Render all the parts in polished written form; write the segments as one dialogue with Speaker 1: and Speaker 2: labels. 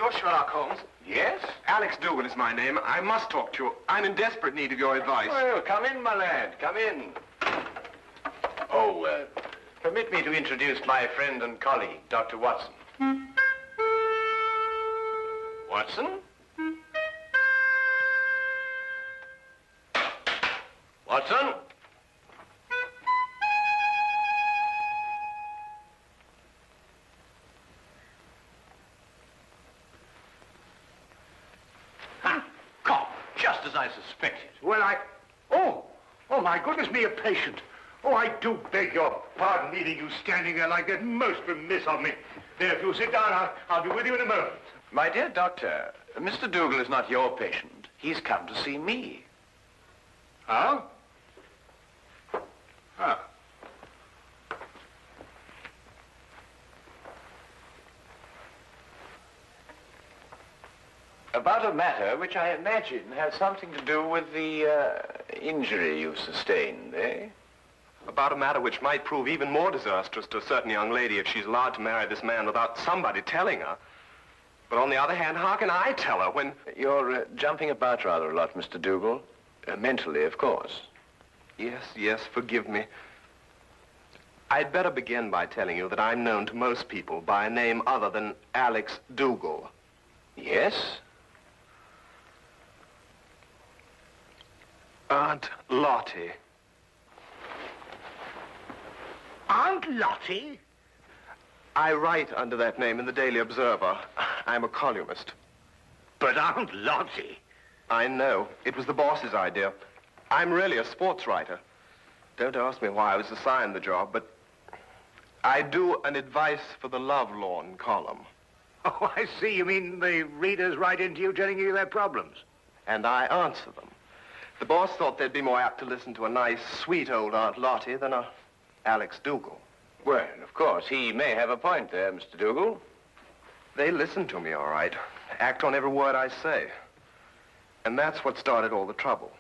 Speaker 1: You're Sherlock Holmes?
Speaker 2: Yes?
Speaker 1: Alex Dougal is my name. I must talk to you. I'm in desperate need of your advice.
Speaker 2: Well, come in, my lad. Come in. Oh, permit me to introduce my friend and colleague, Dr. Watson. Watson? Watson? Just as I suspected.
Speaker 3: Well, Oh, my goodness me, a patient. Oh, I do beg your pardon leaving you standing there like that. Most remiss of me. There, if you'll sit down, I'll be with you in a moment.
Speaker 2: My dear doctor, Mr. Dougal is not your patient. He's come to see me.
Speaker 3: Huh? Huh.
Speaker 2: About a matter which I imagine has something to do with the injury you've sustained, eh?
Speaker 1: About a matter which might prove even more disastrous to a certain young lady if she's allowed to marry this man without somebody telling her. But on the other hand, how can I tell her when...
Speaker 2: You're jumping about rather a lot, Mr. Dougal. Mentally, of course.
Speaker 1: Yes, forgive me. I'd better begin by telling you that I'm known to most people by a name other than Alex Dougal.
Speaker 2: Yes?
Speaker 1: Aunt Lottie.
Speaker 3: Aunt Lottie?
Speaker 1: I write under that name in the Daily Observer. I'm a columnist.
Speaker 3: But Aunt Lottie?
Speaker 1: I know. It was the boss's idea. I'm really a sports writer. Don't ask me why I was assigned the job, but I do an advice for the lovelorn column.
Speaker 3: Oh, I see. You mean the readers write into you telling you their problems?
Speaker 1: And I answer them. The boss thought they'd be more apt to listen to a nice, sweet old Aunt Lottie than a Alex Dougal.
Speaker 2: Well, of course, he may have a point there, Mr. Dougal.
Speaker 1: They listen to me, all right. Act on every word I say. And that's what started all the trouble.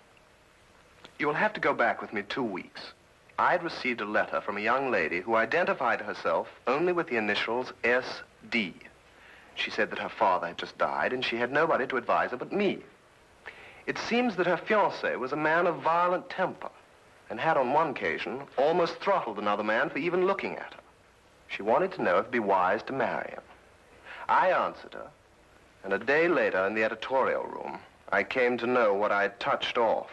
Speaker 1: You'll have to go back with me 2 weeks. I'd received a letter from a young lady who identified herself only with the initials S.D. She said that her father had just died and she had nobody to advise her but me. It seems that her fiancé was a man of violent temper and had on one occasion almost throttled another man for even looking at her. She wanted to know if it'd be wise to marry him. I answered her, and a day later in the editorial room, I came to know what I'd touched off.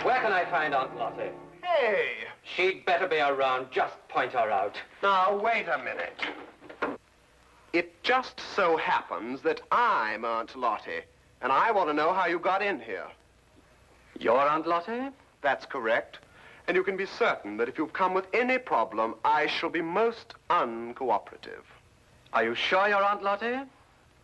Speaker 4: Where can I find Aunt Lottie?
Speaker 1: Hey!
Speaker 4: She'd better be around. Just point her out.
Speaker 1: Now, wait a minute. It just so happens that I'm Aunt Lottie, and I want to know how you got in here.
Speaker 4: You're Aunt Lottie?
Speaker 1: That's correct. And you can be certain that if you've come with any problem, I shall be most uncooperative.
Speaker 4: Are you sure you're Aunt Lottie?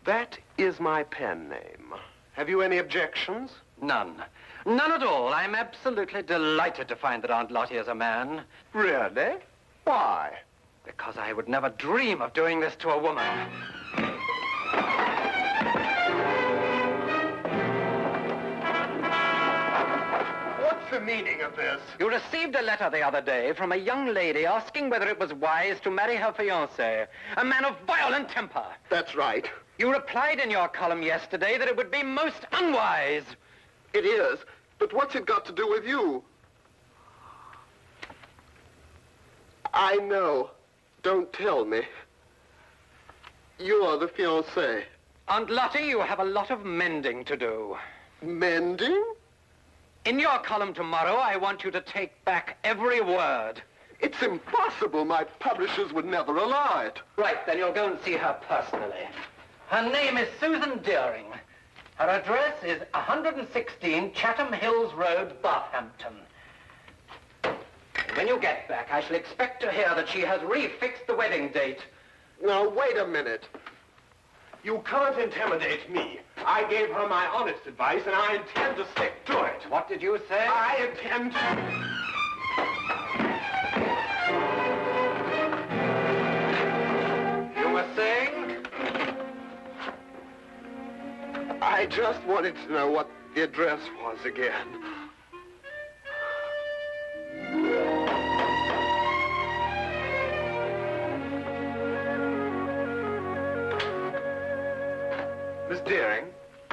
Speaker 1: That is my pen name. Have you any objections?
Speaker 4: None. None at all. I'm absolutely delighted to find that Aunt Lottie is a man.
Speaker 1: Really? Why?
Speaker 4: Because I would never dream of doing this to a woman.
Speaker 1: What's the meaning of this?
Speaker 4: You received a letter the other day from a young lady asking whether it was wise to marry her fiancé, a man of violent temper.
Speaker 1: That's right.
Speaker 4: You replied in your column yesterday that it would be most unwise.
Speaker 1: It is. But what's it got to do with you? I know. Don't tell me. You're the fiancé.
Speaker 4: Aunt Lottie, you have a lot of mending to do.
Speaker 1: Mending?
Speaker 4: In your column tomorrow, I want you to take back every word.
Speaker 1: It's impossible. My publishers would never allow it.
Speaker 4: Right, then you'll go and see her personally. Her name is Susan Deering. Her address is 116 Chatham Hills Road, Bathampton. When you get back, I shall expect to hear that she has refixed the wedding date.
Speaker 1: Now, wait a minute. You can't intimidate me. I gave her my honest advice, and I intend to stick to it.
Speaker 4: What did you say?
Speaker 1: I intend to...
Speaker 4: You were saying?
Speaker 1: I just wanted to know what the address was again. Miss Deering?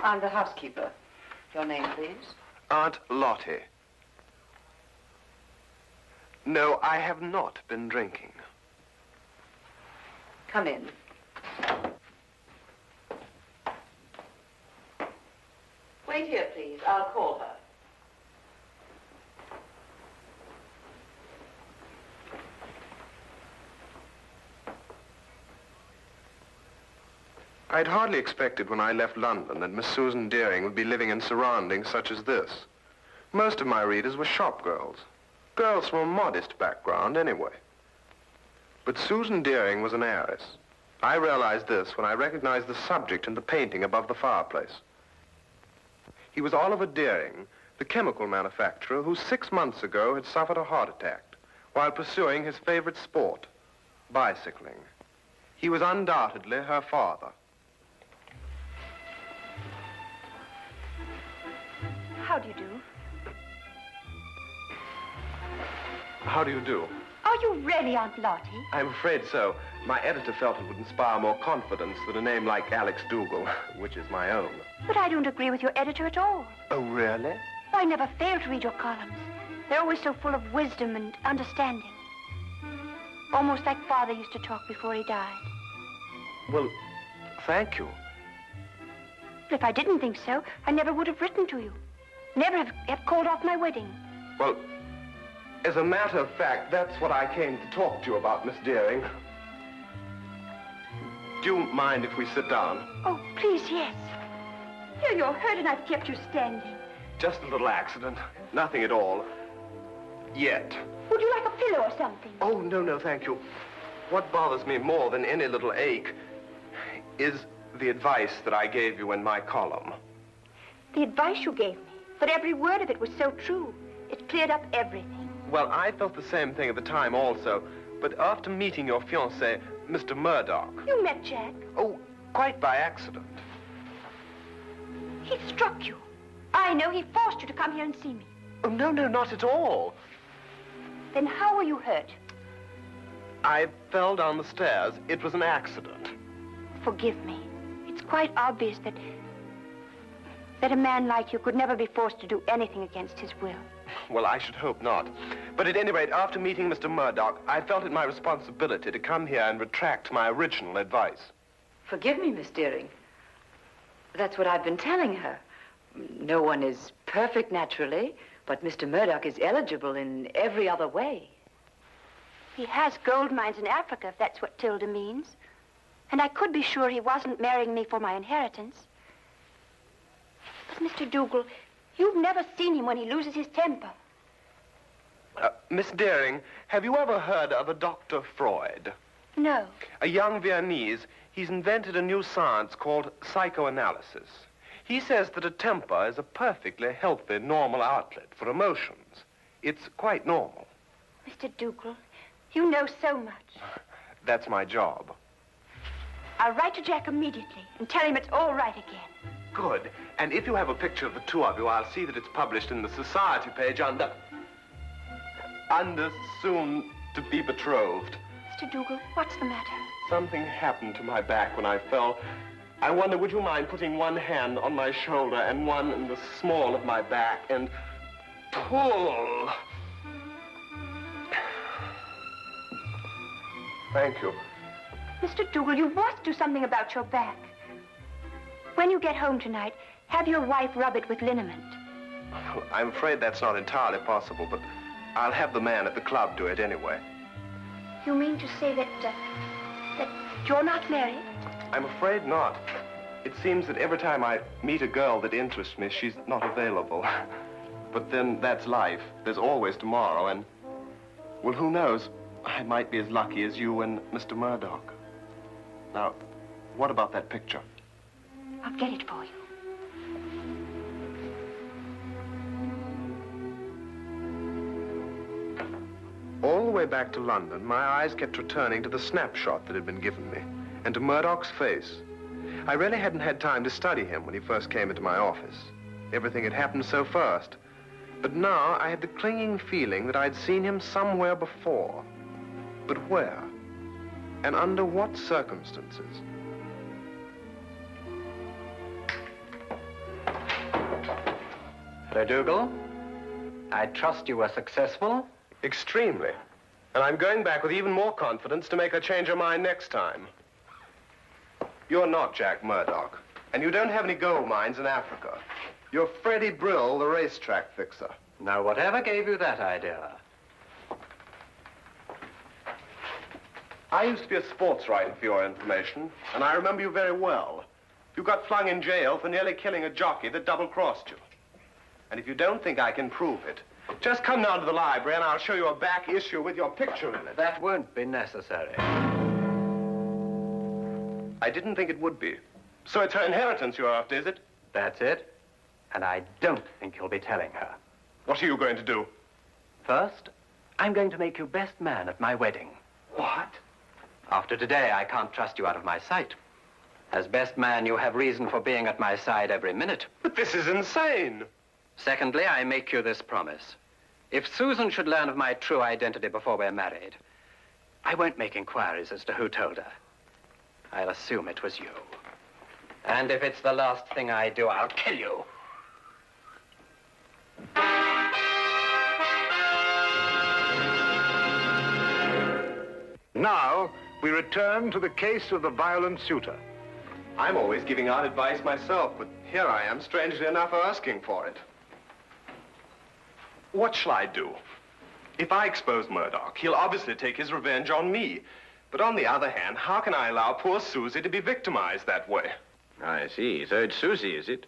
Speaker 5: I'm the housekeeper. Your name, please?
Speaker 1: Aunt Lottie. No, I have not been drinking.
Speaker 5: Come in. Wait here, please. I'll call her.
Speaker 1: I'd hardly expected when I left London that Miss Susan Deering would be living in surroundings such as this. Most of my readers were shop girls. Girls from a modest background, anyway. But Susan Deering was an heiress. I realized this when I recognized the subject in the painting above the fireplace. He was Oliver Deering, the chemical manufacturer who 6 months ago had suffered a heart attack while pursuing his favorite sport, bicycling. He was undoubtedly her father.
Speaker 6: How do you do?
Speaker 1: How do you do?
Speaker 6: Are you really Aunt Lottie?
Speaker 1: I'm afraid so. My editor felt it would inspire more confidence than a name like Alex Dougal, which is my own.
Speaker 6: But I don't agree with your editor at all.
Speaker 1: Oh, really?
Speaker 6: I never fail to read your columns. They're always so full of wisdom and understanding. Almost like Father used to talk before he died.
Speaker 1: Well, thank you.
Speaker 6: But if I didn't think so, I never would have written to you. Never have called off my wedding.
Speaker 1: Well, as a matter of fact, that's what I came to talk to you about, Miss Deering. Do you mind if we sit down?
Speaker 6: Oh, please, yes. Here, you're hurt and I've kept you standing.
Speaker 1: Just a little accident. Nothing at all. Yet.
Speaker 6: Would you like a pillow or something?
Speaker 1: Oh, no, thank you. What bothers me more than any little ache is the advice that I gave you in my column.
Speaker 6: The advice you gave me, but every word of it was so true. It cleared up everything.
Speaker 1: Well, I felt the same thing at the time also, but after meeting your fiancé, Mr. Murdoch...
Speaker 6: You met Jack?
Speaker 1: Oh, quite by accident.
Speaker 6: He struck you. I know he forced you to come here and see me.
Speaker 1: Oh, no, not at all.
Speaker 6: Then how were you hurt?
Speaker 1: I fell down the stairs. It was an accident.
Speaker 6: Forgive me. It's quite obvious that a man like you could never be forced to do anything against his will.
Speaker 1: Well, I should hope not. But at any rate, after meeting Mr. Murdoch, I felt it my responsibility to come here and retract my original advice.
Speaker 5: Forgive me, Miss Deering. That's what I've been telling her. No one is perfect naturally, but Mr. Murdoch is eligible in every other way.
Speaker 6: He has gold mines in Africa, if that's what Tilda means. And I could be sure he wasn't marrying me for my inheritance. But, Mr. Dougal, you've never seen him when he loses his temper.
Speaker 1: Miss Deering, have you ever heard of a Dr. Freud?
Speaker 6: No.
Speaker 1: A young Viennese. He's invented a new science called psychoanalysis. He says that a temper is a perfectly healthy, normal outlet for emotions. It's quite normal.
Speaker 6: Mr. Dougal, you know so much.
Speaker 1: That's my job.
Speaker 6: I'll write to Jack immediately and tell him it's all right again.
Speaker 1: Good. And if you have a picture of the two of you, I'll see that it's published in the society page under soon to be betrothed.
Speaker 6: Mr. Dougal, what's the matter?
Speaker 1: Something happened to my back when I fell. I wonder, would you mind putting one hand on my shoulder and one in the small of my back and pull? Thank you.
Speaker 6: Mr. Dougal, you must do something about your back. When you get home tonight, have your wife rub it with liniment.
Speaker 1: I'm afraid that's not entirely possible, but I'll have the man at the club do it anyway.
Speaker 6: You mean to say that you're not married?
Speaker 1: I'm afraid not. It seems that every time I meet a girl that interests me, she's not available. But then that's life. There's always tomorrow, and, well, who knows? I might be as lucky as you and Mr. Murdoch. Now, what about that picture?
Speaker 6: I'll get it for you.
Speaker 1: All the way back to London, my eyes kept returning to the snapshot that had been given me, and to Murdoch's face. I really hadn't had time to study him when he first came into my office. Everything had happened so fast. But now I had the clinging feeling that I'd seen him somewhere before. But where? And under what circumstances?
Speaker 4: Hello, Dougal. I trust you were successful.
Speaker 1: Extremely. And I'm going back with even more confidence to make her change her mind next time. You're not Jack Murdoch, and you don't have any gold mines in Africa. You're Freddie Brill, the racetrack fixer.
Speaker 4: Now, whatever gave you that idea?
Speaker 1: I used to be a sports writer, for your information, and I remember you very well. You got flung in jail for nearly killing a jockey that double-crossed you. And if you don't think I can prove it, just come down to the library and I'll show you a back issue with your picture in it.
Speaker 4: That won't be necessary.
Speaker 1: I didn't think it would be. So it's her inheritance you're after, is it?
Speaker 4: That's it. And I don't think you'll be telling her.
Speaker 1: What are you going to do?
Speaker 4: First, I'm going to make you best man at my wedding.
Speaker 1: What?
Speaker 4: After today, I can't trust you out of my sight. As best man, you have reason for being at my side every minute.
Speaker 1: But this is insane.
Speaker 4: Secondly, I make you this promise. If Susan should learn of my true identity before we're married, I won't make inquiries as to who told her. I'll assume it was you. And if it's the last thing I do, I'll kill you.
Speaker 3: Now, we return to the case of the violent suitor.
Speaker 1: I'm always giving out advice myself, but here I am, strangely enough, asking for it. What shall I do? If I expose Murdoch, he'll obviously take his revenge on me. But on the other hand, how can I allow poor Susie to be victimized that way?
Speaker 2: I see. So it's Susie, is it?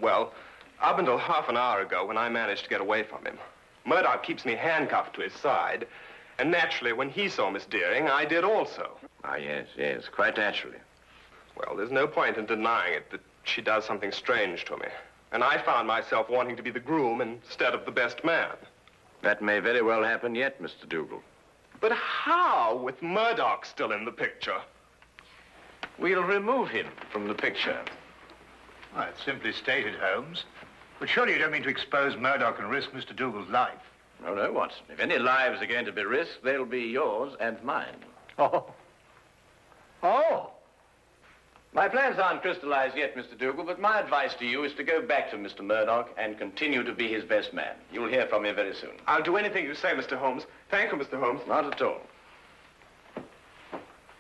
Speaker 1: Well, up until half an hour ago when I managed to get away from him. Murdoch keeps me handcuffed to his side. And naturally, when he saw Miss Deering, I did also.
Speaker 2: Ah, yes, quite naturally.
Speaker 1: Well, there's no point in denying it that she does something strange to me. And I found myself wanting to be the groom instead of the best man.
Speaker 2: That may very well happen yet, Mr. Dougal.
Speaker 1: But how, with Murdoch still in the picture?
Speaker 2: We'll remove him from the picture.
Speaker 3: Well, it's simply stated, Holmes. But surely you don't mean to expose Murdoch and risk Mr. Dougal's life.
Speaker 2: No, Watson. If any lives are going to be risked, they'll be yours and mine.
Speaker 3: Oh.
Speaker 2: My plans aren't crystallized yet, Mr. Dougal, but my advice to you is to go back to Mr. Murdoch and continue to be his best man. You'll hear from me very soon.
Speaker 1: I'll do anything you say, Mr. Holmes. Thank you, Mr. Holmes.
Speaker 2: Not at all.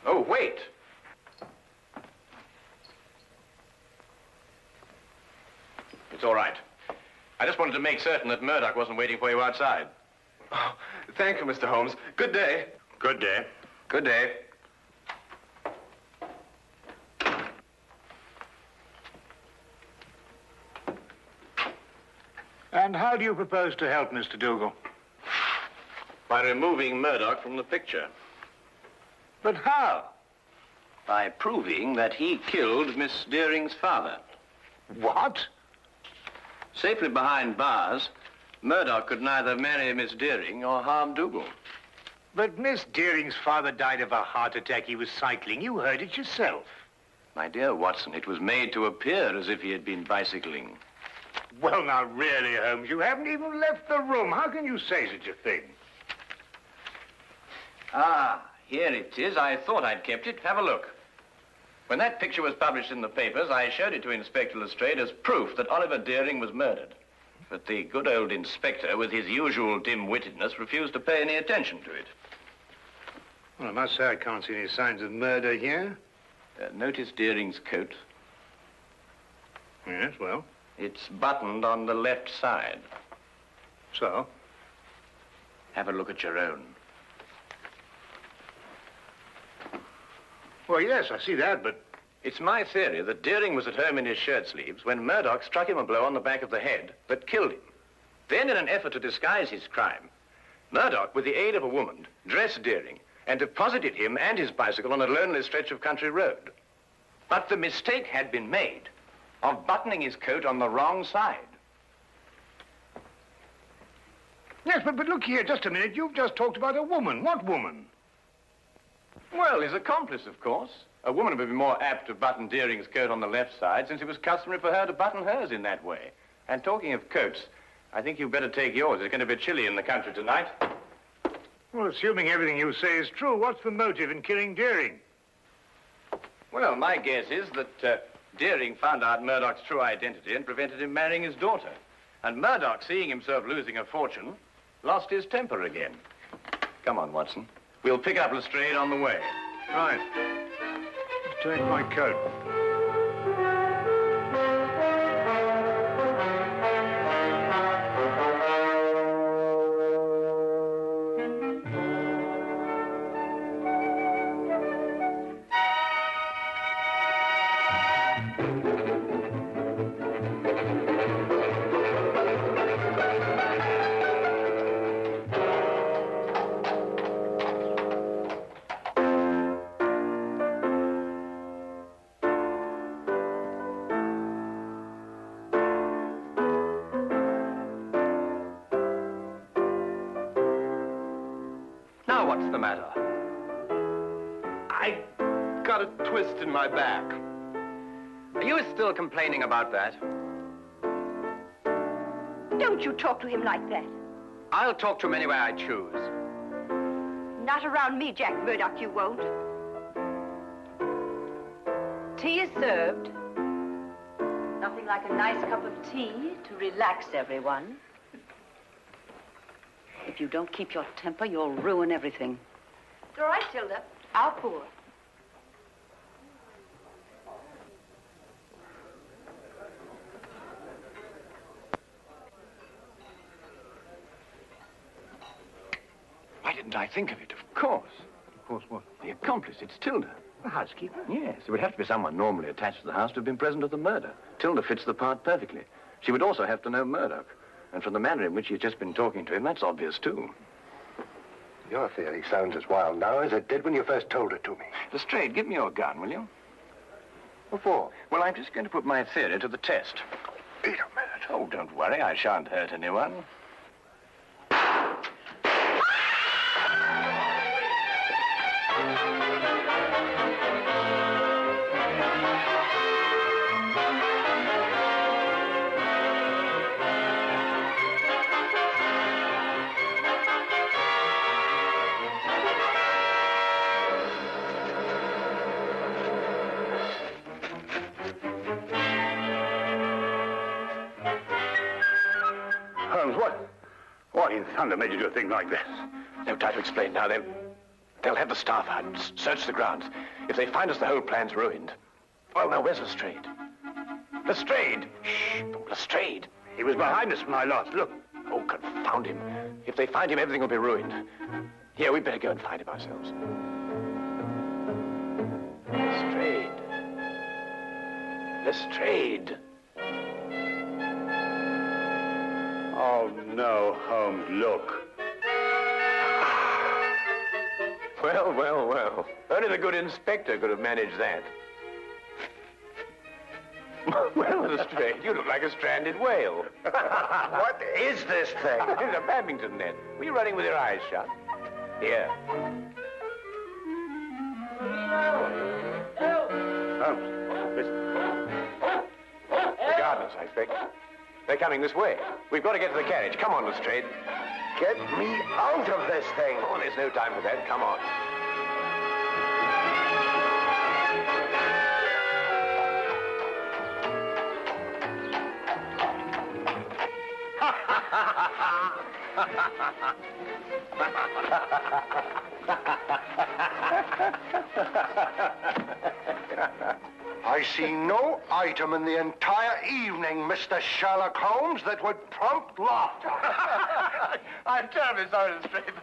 Speaker 2: Oh, wait. It's all right. I just wanted to make certain that Murdoch wasn't waiting for you outside.
Speaker 1: Oh, thank you, Mr. Holmes. Good day.
Speaker 3: Good day.
Speaker 2: Good day.
Speaker 3: And how do you propose to help Mr. Dougal?
Speaker 2: By removing Murdoch from the picture.
Speaker 3: But how?
Speaker 2: By proving that he killed Miss Deering's father.
Speaker 3: What?
Speaker 2: Safely behind bars, Murdoch could neither marry Miss Deering or harm Dougal.
Speaker 3: But Miss Deering's father died of a heart attack. He was cycling. You heard it yourself.
Speaker 2: My dear Watson, it was made to appear as if he had been bicycling.
Speaker 3: Well, now, really, Holmes, you haven't even left the room. How can you say such a thing?
Speaker 2: Ah, here it is. I thought I'd kept it. Have a look. When that picture was published in the papers, I showed it to Inspector Lestrade as proof that Oliver Deering was murdered. But the good old inspector, with his usual dim-wittedness, refused to pay any attention to it.
Speaker 3: Well, I must say I can't see any signs of murder here.
Speaker 2: Notice Deering's coat.
Speaker 3: Yes, well.
Speaker 2: It's buttoned on the left side.
Speaker 3: So?
Speaker 2: Have a look at your own.
Speaker 3: Well, yes, I see that, but...
Speaker 2: It's my theory that Deering was at home in his shirt sleeves when Murdoch struck him a blow on the back of the head that killed him. Then, in an effort to disguise his crime, Murdoch, with the aid of a woman, dressed Deering and deposited him and his bicycle on a lonely stretch of country road. But the mistake had been made of buttoning his coat on the wrong side.
Speaker 3: Yes, but look here, just a minute. You've just talked about a woman. What woman?
Speaker 2: Well, his accomplice, of course. A woman would be more apt to button Deering's coat on the left side, since it was customary for her to button hers in that way. And talking of coats, I think you'd better take yours. It's going to be chilly in the country tonight.
Speaker 3: Well, assuming everything you say is true, what's the motive in killing Deering?
Speaker 2: Well, my guess is that Deering found out Murdoch's true identity and prevented him marrying his daughter. And Murdoch, seeing himself losing a fortune, lost his temper again. Come on, Watson. We'll pick up Lestrade on the way.
Speaker 3: Right. Take my coat.
Speaker 4: Now, what's the matter?
Speaker 1: I got a twist in my back.
Speaker 4: Are you still complaining about that?
Speaker 6: Don't you talk to him like that.
Speaker 4: I'll talk to him any way I choose.
Speaker 6: Not around me, Jack Murdoch, you won't.
Speaker 5: Tea is served. Nothing like a nice cup of tea to relax everyone. If you don't keep your temper, you'll ruin everything.
Speaker 6: It's all right, Tilda.
Speaker 5: I'll pour.
Speaker 2: Why didn't I think of it? Of course.
Speaker 3: Of course, what?
Speaker 2: The accomplice, it's Tilda.
Speaker 3: The housekeeper?
Speaker 2: Yes, it would have to be someone normally attached to the house to have been present at the murder. Tilda fits the part perfectly. She would also have to know Murdoch. And from the manner in which she's just been talking to him, that's obvious, too.
Speaker 7: Your theory sounds as wild now as it did when you first told it to me.
Speaker 2: Lestrade, give me your gun, will you?
Speaker 7: What for?
Speaker 2: Well, I'm just going to put my theory to the test.
Speaker 7: Wait a minute.
Speaker 2: Oh, don't worry, I shan't hurt anyone.
Speaker 3: Holmes, what in thunder made you do a thing like this?
Speaker 2: No time to explain now. They'll have the staff out and search the grounds. If they find us, the whole plan's ruined. Well, now, where's Lestrade? Lestrade! Shh! Lestrade!
Speaker 3: He was behind us when I lost. Look.
Speaker 2: Oh, confound him. If they find him, everything will be ruined. Here, we'd better go and find him ourselves. Lestrade. Lestrade.
Speaker 3: Oh, no, Holmes, look.
Speaker 2: Well, well, well. Only the good inspector could have managed that. Well, Lestrade, you look like a stranded whale.
Speaker 7: What is this thing?
Speaker 2: It's a badminton net. Were you running with your eyes shut? Here.
Speaker 3: Holmes, listen.
Speaker 2: The gardeners, I expect. They're coming this way. We've got to get to the carriage. Come on, Lestrade.
Speaker 7: Get me out of this thing.
Speaker 2: Oh, there's no time for that. Come on.
Speaker 7: I see no item in the entire evening, Mr. Sherlock Holmes, that would prompt laughter.
Speaker 2: I'm terribly sorry, Lestrade,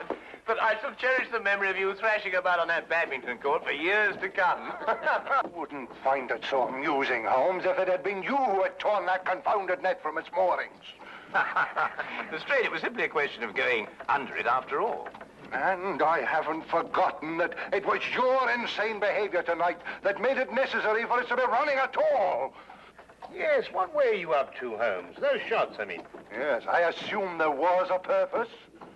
Speaker 2: but I shall cherish the memory of you thrashing about on that badminton court for years to come.
Speaker 7: I wouldn't find it so amusing, Holmes, if it had been you who had torn that confounded net from its moorings.
Speaker 2: Lestrade, it was simply a question of going under it after all.
Speaker 7: And I haven't forgotten that it was your insane behavior tonight that made it necessary for us to be running at all.
Speaker 3: Yes, what were you up to, Holmes? Those shots, I mean.
Speaker 7: Yes, I assume there was a purpose.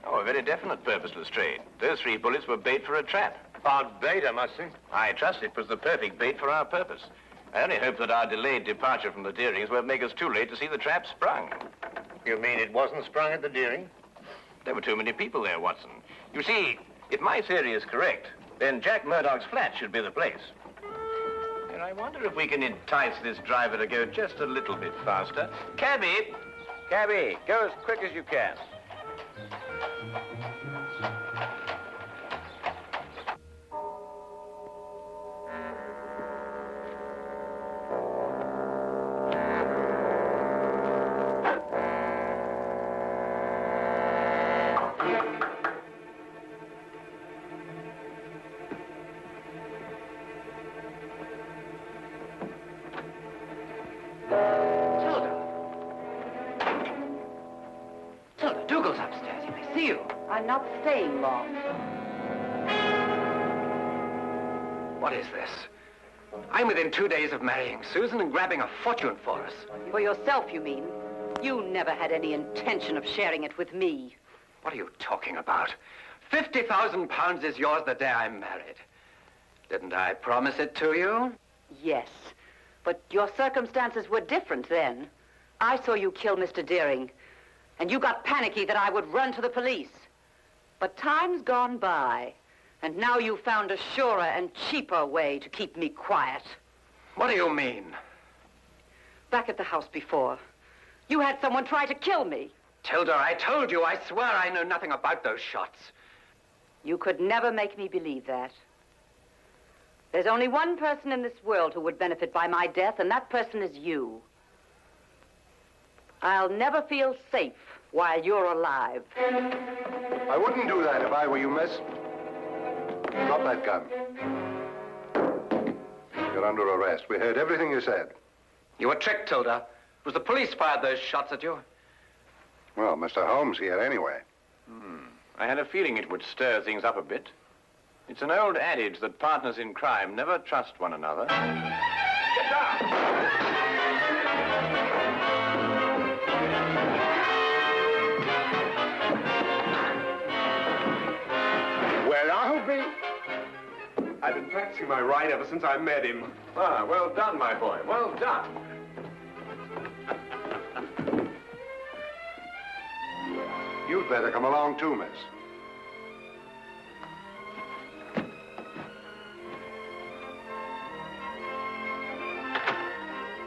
Speaker 2: Oh, a very definite purpose, Lestrade. Those 3 bullets were bait for a trap.
Speaker 3: Odd bait, I must say.
Speaker 2: I trust it was the perfect bait for our purpose. I only hope that our delayed departure from the Deerings won't make us too late to see the trap sprung.
Speaker 3: You mean it wasn't sprung at the Deering?
Speaker 2: There were too many people there, Watson. You see, if my theory is correct, then Jack Murdoch's flat should be the place. And I wonder if we can entice this driver to go just a little bit faster. Cabby! Cabby, go as quick as you can.
Speaker 5: I'm not staying long.
Speaker 4: What is this? I'm within 2 days of marrying Susan and grabbing a fortune for us.
Speaker 5: For yourself, you mean? You never had any intention of sharing it with me.
Speaker 4: What are you talking about? £50,000 is yours the day I'm married. Didn't I promise it to you?
Speaker 5: Yes, but your circumstances were different then. I saw you kill Mr. Deering, and you got panicky that I would run to the police. But time's gone by, and now you've found a surer and cheaper way to keep me quiet.
Speaker 4: What do you mean?
Speaker 5: Back at the house before, you had someone try to kill me.
Speaker 4: Tilda, I told you, I swear I know nothing about those shots.
Speaker 5: You could never make me believe that. There's only one person in this world who would benefit by my death, and that person is you. I'll never feel safe while you're alive.
Speaker 7: I wouldn't do that if I were you, miss. Drop that gun. You're under arrest. We heard everything you said.
Speaker 4: You were tricked, Tilda. It was the police fired those shots at you.
Speaker 7: Well, Mr. Holmes here anyway.
Speaker 2: I had a feeling it would stir things up a bit. It's an old adage that partners in crime never trust one another. Get down!
Speaker 3: Well, I'll be...
Speaker 1: I've been practicing my ride ever since I met him.
Speaker 2: Ah, well done, my boy. Well done.
Speaker 7: You'd better come along too, miss.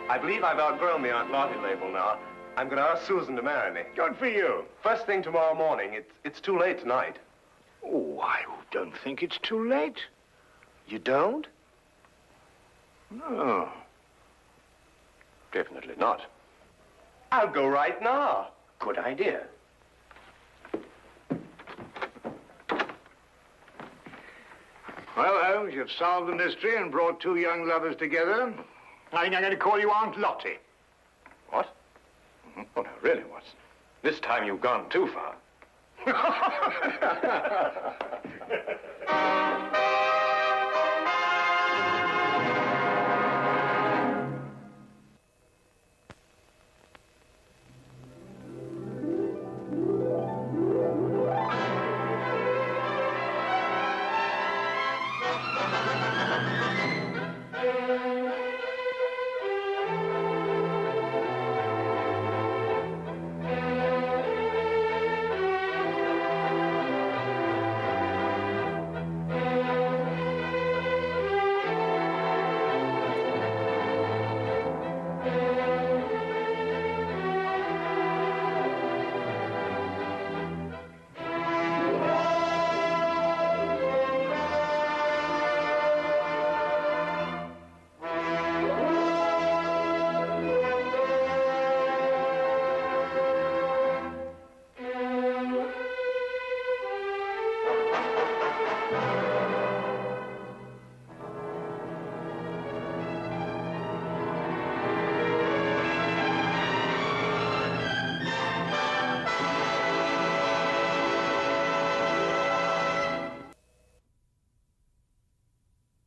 Speaker 1: I believe I've outgrown the Aunt Lottie label now. I'm going to ask Susan to marry me.
Speaker 3: Good for you.
Speaker 1: First thing tomorrow morning. It's too late tonight.
Speaker 3: Oh, I don't think it's too late.
Speaker 1: You don't?
Speaker 3: No.
Speaker 2: Definitely not.
Speaker 1: I'll go right now.
Speaker 2: Good idea.
Speaker 3: Well, Holmes, you've solved the mystery and brought two young lovers together. I think I'm going to call you Aunt Lottie.
Speaker 2: What? Oh, no, really, Watson. This time you've gone too far.